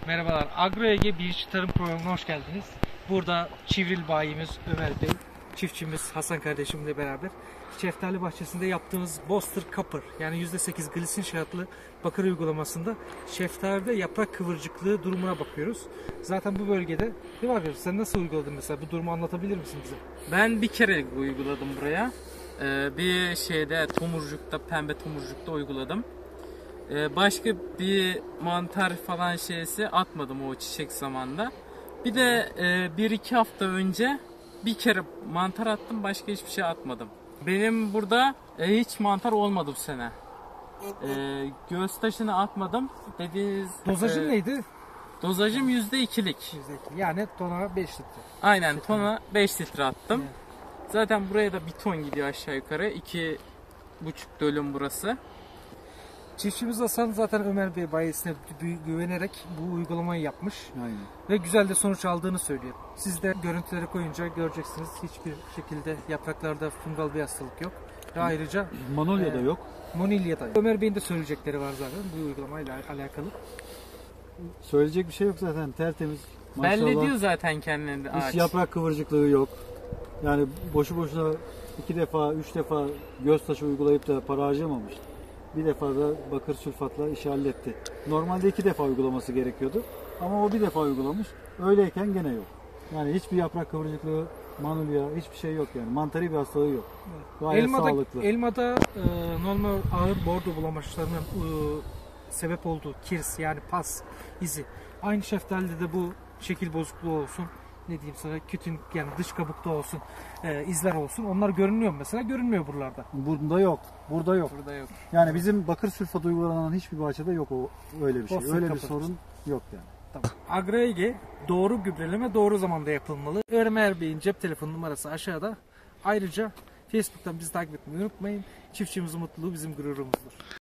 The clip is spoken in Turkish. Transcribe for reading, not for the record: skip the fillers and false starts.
Merhabalar, Agro Ege Bilinçli Tarım Programı'na hoş geldiniz. Burada çivril bayimiz Ömer Bey, çiftçimiz Hasan kardeşimle beraber şeftali bahçesinde yaptığımız Boster Copper yani %8 glisin şartlı bakır uygulamasında şeftalide yaprak kıvırcıklığı durumuna bakıyoruz. Zaten bu bölgede ne var? Sen nasıl uyguladın mesela? Bu durumu anlatabilir misin bize? Ben bir kere uyguladım buraya. Bir şeyde tomurcukta, pembe tomurcukta uyguladım. Başka bir mantar falan şeysi atmadım o çiçek zamanında. Bir de 1-2 hafta önce bir kere mantar attım, başka hiçbir şey atmadım. Benim burada hiç mantar olmadı bu sene. Göğüs taşını atmadım. Dediğiniz Dozajın neydi? dozajım %2'lik. Yani tona 5 litre. Aynen, tona 5 litre attım. Evet. Zaten buraya da bir ton gidiyor aşağı yukarı. 2,5 dönüm burası. Çiftçimiz Hasan zaten Ömer Bey bayisine güvenerek bu uygulamayı yapmış. Aynen. Ve güzel de sonuç aldığını söylüyor. Siz de görüntüleri koyunca göreceksiniz. Hiçbir şekilde yapraklarda fungal bir hastalık yok. Ve ayrıca Manolya'da yok. Monilya'da yok. Ömer Bey'in de söyleyecekleri var zaten bu uygulamayla alakalı. Söyleyecek bir şey yok zaten, tertemiz. Maşallah. Belli ediyor zaten kendini ağaç. Hiç yaprak kıvırcıklığı yok. Yani boşu boşuna 2 defa 3 defa göz taşı uygulayıp da para harcamamış. Bir defa da bakır sülfatla işi halletti. Normalde 2 defa uygulaması gerekiyordu. Ama o bir defa uygulamış. Öyleyken gene yok. Yani hiçbir yaprak kıvırcıklığı, manolya, hiçbir şey yok yani. Mantari bir hastalığı yok. Gayet sağlıklı. Elmada normal ağır bordo bulamaçlarının sebep olduğu kirs yani pas izi. Aynı şeftalide de bu şekil bozukluğu olsun. Ne diyeyim sana, kütün yani dış kabukta olsun, izler olsun. Onlar görünüyor mu mesela? Görünmüyor buralarda. Bunda yok. Burada yok. Burada yok. Yani bizim bakır sülfat uygulanan hiçbir bahçede yok öyle bir şey. Boster Öyle bir Copper. sorun yok yani. Tamam. Agro Ege doğru gübreleme doğru zamanda yapılmalı. Ömer Bey'in cep telefonu numarası aşağıda. Ayrıca Facebook'tan bizi takip etmeyi unutmayın. Çiftçimizin mutluluğu bizim gururumuzdur.